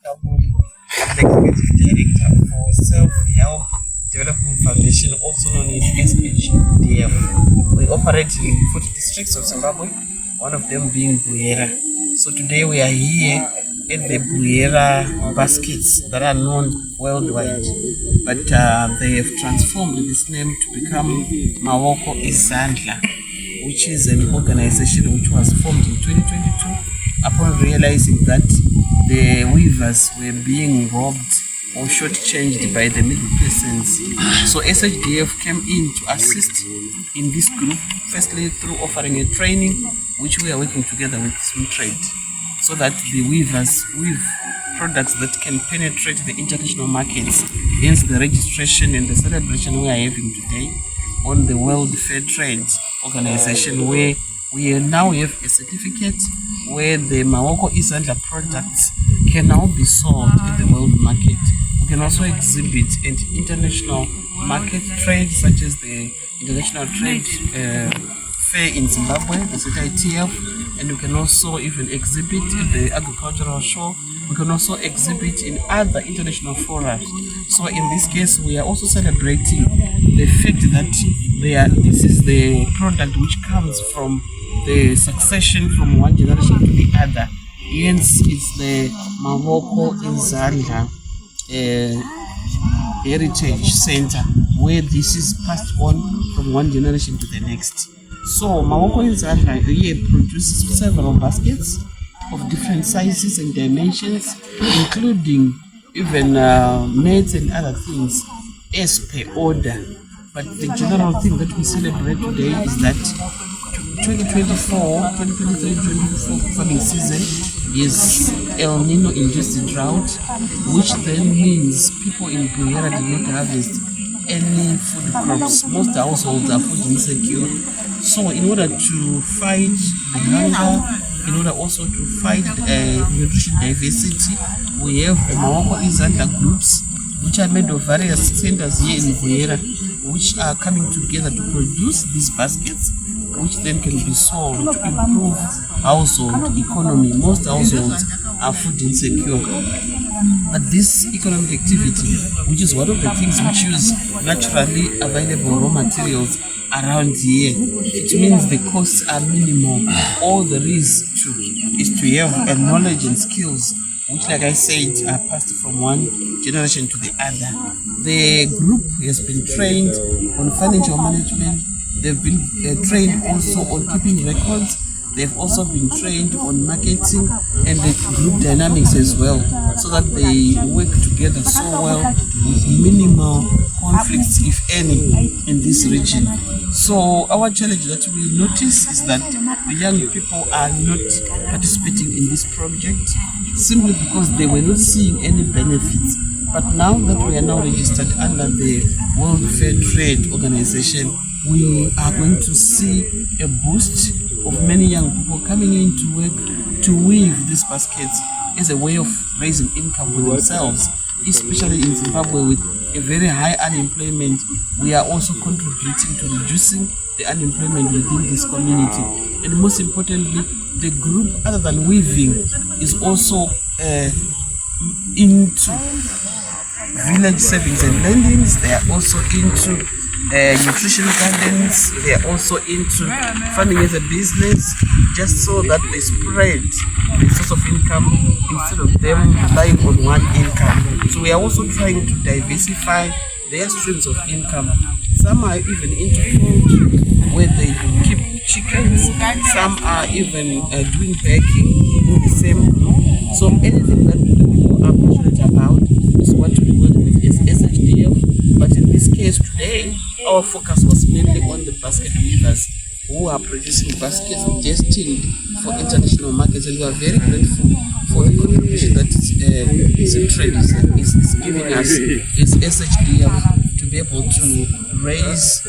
Kabuli. I'm the Executive Director for Self-Help Development Foundation, also known as SHDF. We operate in 40 districts of Zimbabwe, one of them being Buyera. So today we are here at the Buyera baskets that are known worldwide, but they have transformed this name to become Mawoko Izandla, which is an organization which was formed in 2022 upon realizing that the weavers were being robbed or shortchanged by the middle persons. So SHDF came in to assist in this group, firstly through offering a training which we are working together with Swim Trade, so that the weavers weave products that can penetrate the international markets. Hence the registration and the celebration we are having today on the World Fair Trade Organization, where we now have a certificate where the Mawoko Izandla products can now be sold in the world market. We can also exhibit at international market trade, such as the International Trade Fair in Zimbabwe, the ZITF, and we can also even exhibit at the Agricultural Show. We can also exhibit in other international forums. So in this case, we are also celebrating the fact that this is the product which comes from the succession from one generation to the other. Hence, it's the Mawoko Izandla Heritage Center, where this is passed on from one generation to the next. So Mawoko Izandla here produces several baskets of different sizes and dimensions, including even nets and other things as per order. But the general thing that we celebrate today is that 2023-2024 farming season is El Nino induced drought, which then means people in Buyera did not harvest any food crops. Most households are food insecure. So in order to fight the hunger, in order also to fight nutrition diversity, we have the Mawoko Izandla groups, which are made of various centers here in Buyera, which are coming together to produce these baskets, which then can be sold to improve household economy. Most households are food insecure. But this economic activity, which is one of the things which use naturally available raw materials around here, it means the costs are minimal. All there is to have a knowledge and skills which, like I said, are passed from one generation to the other. The group has been trained on financial management. They've been trained also on keeping records. They've also been trained on marketing and the group dynamics as well, so that they work together so well with minimal conflicts, if any, in this region. So our challenge that we notice is that the young people are not participating in this project simply because they were not seeing any benefits. But now that we are now registered under the World Fair Trade Organization, we are going to see a boost of many young people coming in to work to weave these baskets as a way of raising income for themselves, especially in Zimbabwe with a very high unemployment. We are also contributing to reducing the unemployment within this community. And most importantly, the group, other than weaving, is also into village savings and lendings. They are also into nutrition gardens. They are also into farming as a business, just so that they spread the source of income instead of them relying on one income. So we are also trying to diversify their streams of income. Some are even into food, where they keep chickens. Some are even doing baking in the same group. So anything that the people are passionate about is what we work with as SHDF. But in this case today, our focus was mainly on the basket weavers who are producing baskets destined for international markets, and we are very grateful for the contribution that Swim Trade is giving us as SHDF to be able to raise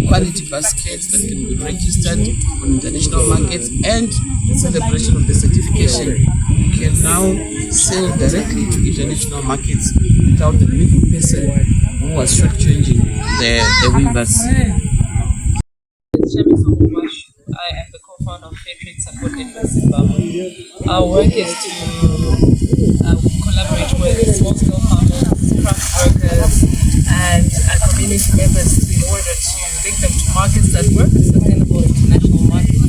quality baskets that can be registered on international markets, and the celebration of the certification. You can now sell directly to international markets without the middle person who was shortchanging the weavers. I am the co-founder of Fair Trade Support Network Zimbabwe. Our work is to collaborate community members in order to link them to markets that work, sustainable international markets.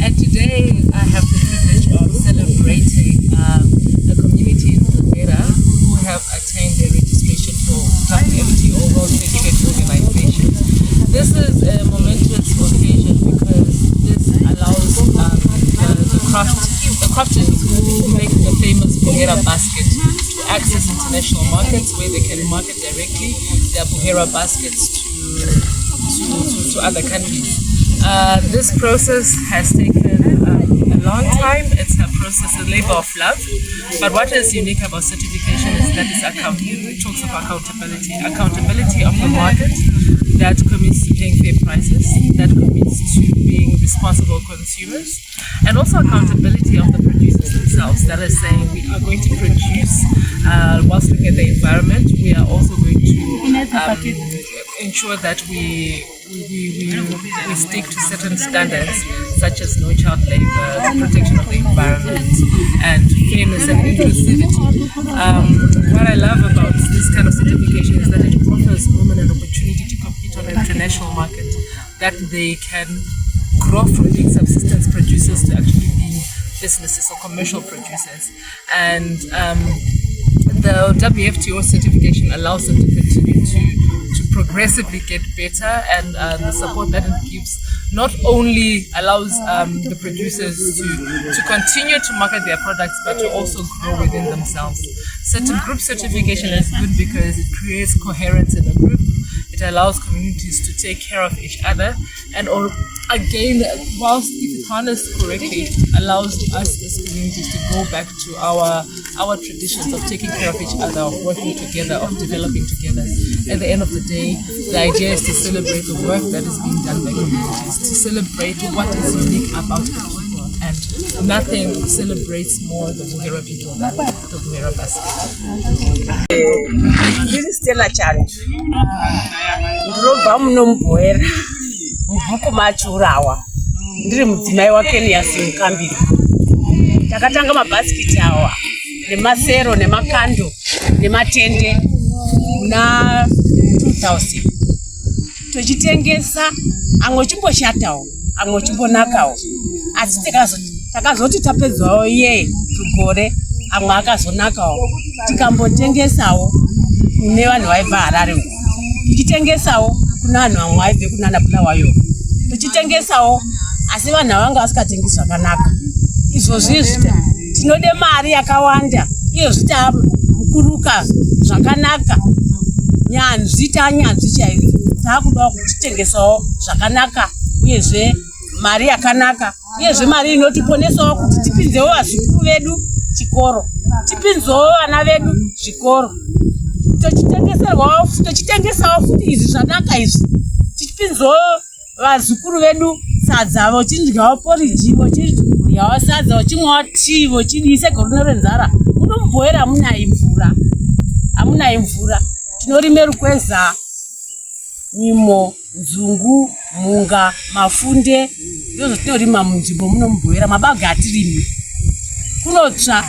And today I have the privilege of celebrating a community in Bulgaria who have attained their registration for WFTO, World Trade Organization. This is a momentous occasion because this allows the crafters who make the famous Buhera basket to access international markets where they can market directly their Buhera baskets to other countries. This process has taken a long time. It's a process, a labor of love. But what is unique about certification is that it talks of accountability. Accountability of the market that commits to paying fair prices, that commits to being responsible consumers, and also accountability of the producers themselves that are saying we are going to produce whilst looking at the environment. We are also going to ensure that we stick to certain standards such as no child labor, the protection of the environment, and fairness and inclusivity. What I love about this kind of certification is that it offers women an opportunity to compete on an international market, that they can grow from being subsistence producers to actually being businesses or commercial producers. And the WFTO certification allows them to continue to progressively get better, and the support that it gives not only allows the producers to continue to market their products, but to also grow within themselves. Certain group certification is good because it creates coherence in a group. It allows communities to take care of each other, and again, whilst if it's harnessed correctly, allows us as communities to go back to our traditions of taking care of each other, of working together, of developing together. At the end of the day, the idea is to celebrate the work that is being done by communities, to celebrate what is unique about the people, and nothing celebrates more the Buhera people than the Buhera basket. This is Stella Challenge. Ndinobva muno muBuhera mubhuku machurawa ndiri mudzimai wake neyasinkambiri. Takatanga mabhasikiti awa nemasero nemakando nematende muna 2000 tochitengesa, amwe chimboshatawo amwe chimbonakawo, asi takazoti tapedzawo tugore amwe akazonakawo, tikambotengesawo kune vanhu vaibva Harare uko, tichitengesawo kuna vanhu vamwe vaibve kunana Bulawayo, tichitengesawo asi vanhu vanga vasingatengi zvakanaka. Izvozvi tinode mari yakawanda, iyezvi tamukuruka zvakanaka, nyanzvi tanyanzvi chaizvo, takudawo kutitengesawo zvakanaka, uyezve mari yakanaka, uyezve mari inotiponesawo kuti tipinzewo vazukuru vedu chikoro, tipinzewo vana vedu zvikoro, tochitengesawo futi izvi zvanaka izvi, tipinzewo vazukuru vedu sadza, vochidyawo poriji, vochidyawo sadza, vochimwawo tii, vochidii segore renzara. Muno muBuhera hamunayi mvura, tinorime rukweza, nyimo, nzungu, mhunga, mafunde, ndizvo zvatinorima munzvimbo muno muBuhera. Mabage hatirimi, kunotsva,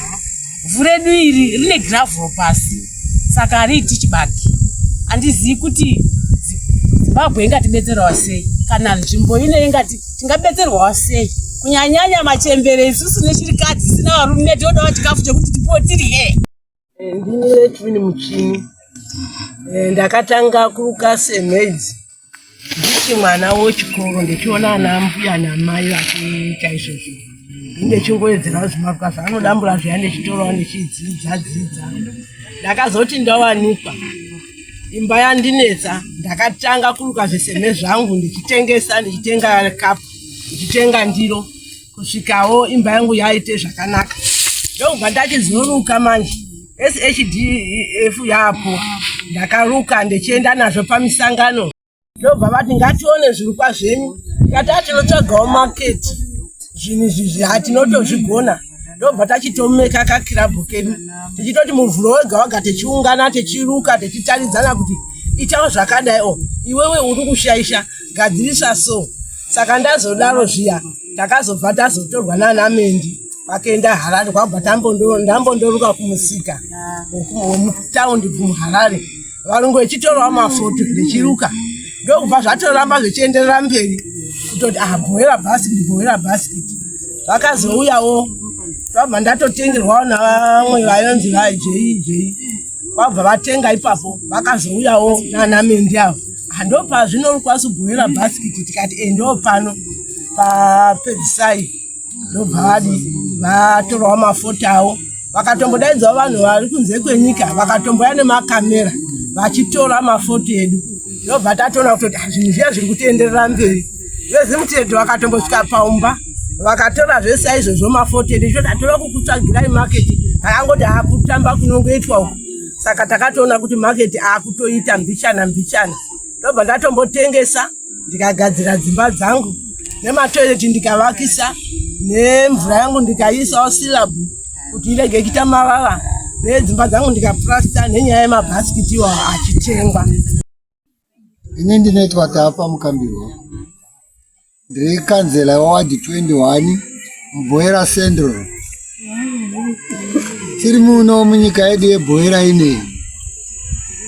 vhu redu iri rine gravel pasi, saka hariiti chibage. Handizivi kuti Zimbabwe ingatidetserawo sei, kana nzvimbo ino tingabetserwawo sei, kunyanyanya machembere isusu nechirikadzi sina varume tinodawo chikafu chekuti tipowo tirye. Ndini Letwini Muchini, ndakatanga kuruka semedzi ndichi mwana wechikoro, ndichiona ana mbuya namai vachiita izvozvo, ndichingoedzera zvimaruka zvaanodambura zviya nechitoro nechidzidza. Ndakazoti ndawanikwa imba yandinetsa, ndakatanga kuruka zviseme zvangu ndichitengesa, ndichitenga kapu, ndichitenga ndiro, kusvikawo imba yangu yaite zvakanaka. Ndobva ndachizoruka manje SHDF yapo, ndakaruka ndichienda nazvo pamisangano. Ndobva vati ngatione zvirukwa zvenyu, ngati tinotsvagawo maketi, zvinhu izvi hatinotozvigona. Ndobva tachitomeka kakirabhu kedu, tichitoti muvhuro wega wega tichiungana, tichiruka, tichitaridzana kuti itawo zvakadai, iwewe uri kushaisha, gadzirisa so. Saka ndazodaro zviya, takazobva tazotorwa nana Mendi vakaenda Harare, kwabva ndambondoruka kumusika womutaundi kuHarare. varungu vechitorawo mafoto zvichiruka ndokubva zvatoramba zvichienderera mberi kutoti bhoera bhasikiti vakazouyawo vabva ndatotengerwawo navamwe vayonzi vaijei vabva vatenga ipapo vakazouyawo naanamendi avo ndopazvinorukwasu bhoera bhasikiti tikati ndo pano papedzisai ndobva vatorawo mafoto avo vakatombodaidzawo vanhu vari kunze kwenyika vakatomboya nemakamera vachitora mafoto edu ndobva tatoona kutoti zvinhu zviya zviri kutoenderera mberi vezimutedho vakatombosvika paumba vakatora zvese izvozvo mafoto edu icho tatora kukutsvagirai maketi takangoti haakutamba kunongoitwa uku saka takatoona kuti maketi aakutoita mbichana ndobva ndatombotengesa ndikagadzira dzimba dzangu nematoireti ndikavakisa nemvura yangu ndikaisawo silabu kuti irege kuita mavava nedzimba dzangu ndikapurasita nenyaya yemabhasikiti iwawo achitengwa. Ine ndinoitwa Tapa Mukambirwa, ndiri kanzela wawadi 21 muBhoera Central. Tiri muno munyika yedu yeBhoera ineyi.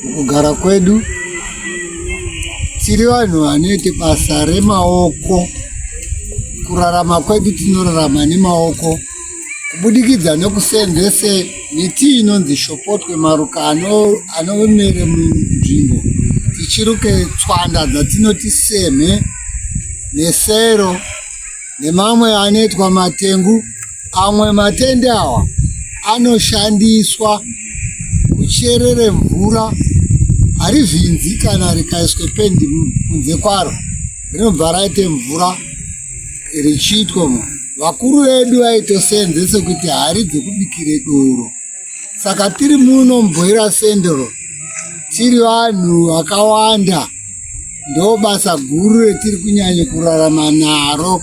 Mukugara kwedu tiri vanhu vanoite basa remaoko. Kurarama kwedu tinorarama nemaoko kubudikidza nokusenzese miti inonzi shopotwe maruka anomere munzvimbo tichiruke tswanda dzatinoti semhe nesero nemamwe anoitwa matengu. Amwe matende awa anoshandiswa kucherere mvura harivhinzi kana rikaiswe pendi kunze kwaro rinobva raite mvura richiitwa. Vakuru vedu vaitosenzese kuti hari dzekubikire doro. Saka tiri muno muBhoera Central tiri vanhu vakawanda ndo basa guru retiri kunyanya kurarama naro.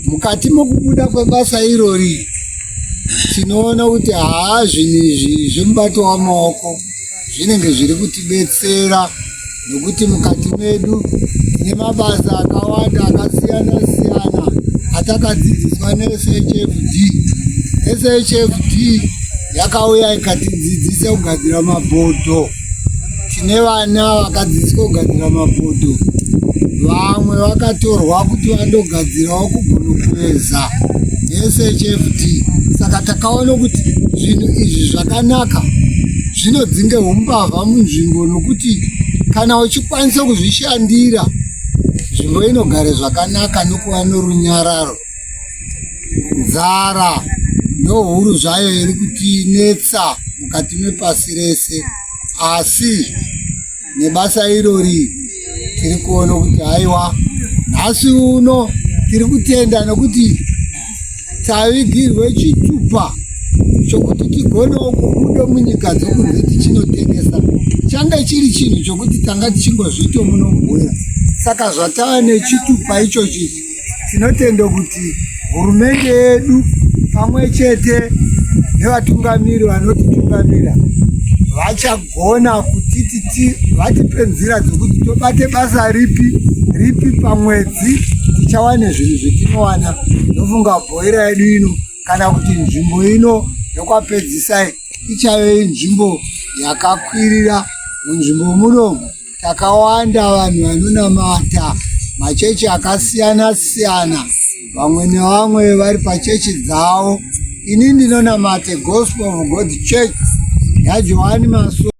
Mukati mokubuda kwebasa irori tinoona kuti zvinhu izvi zvemubato wamaoko zvinenge zviri kutibetsera nokuti mukati medu nemabasa akawanda akasiyana siyana atakadzidziswa neSHFD. SHFD yakauya ikatidzidzisa kugadzira mabhodho. Tine vana vakadzidziswa kugadzira mabhodho, vamwe vakatorwa kuti vandogadzirawo kugunukuveza neSHFD. Saka takaona kuti zvinhu izvi zvakanaka zvinodzinge umbavha munzvimbo nokuti kana uchikwanisa kuzvishandira nzvimbo inogare zvakanaka nokuva norunyararo. Nzara ndohuru zvayo iri kutinetsa mukati mepasi rese, asi nebasa irori tiri kuona kuti haiwa nhasi uno tiri kutenda nokuti tavigirwe chitupa chokuti tigonewo kubuda munyika dzokunze tichinotengesa. Change chiri chinhu chokuti tanga tichingozviito muno muBhoera. Saka zvatava nechitupa ichochi tinotenda kuti hurumende yedu pamwe chete nevatungamiri vanotitungamira vachagona kuti vatipe nzira dzokuti tobate basa ripi pamwedzi tichawane zvinhu zvetinowana. Ndofunga Bhoera yedu ino kana kuti nzvimbo ino yokwapedzisai ichave nzvimbo yakakwirira. Munzvimbo munomu takawanda vanhu vanonamata machechi akasiyana siyana, vamwe nevamwe vari pachechi dzavo. Ini ndinonamata Gospel of God Church yaJohani Masowe.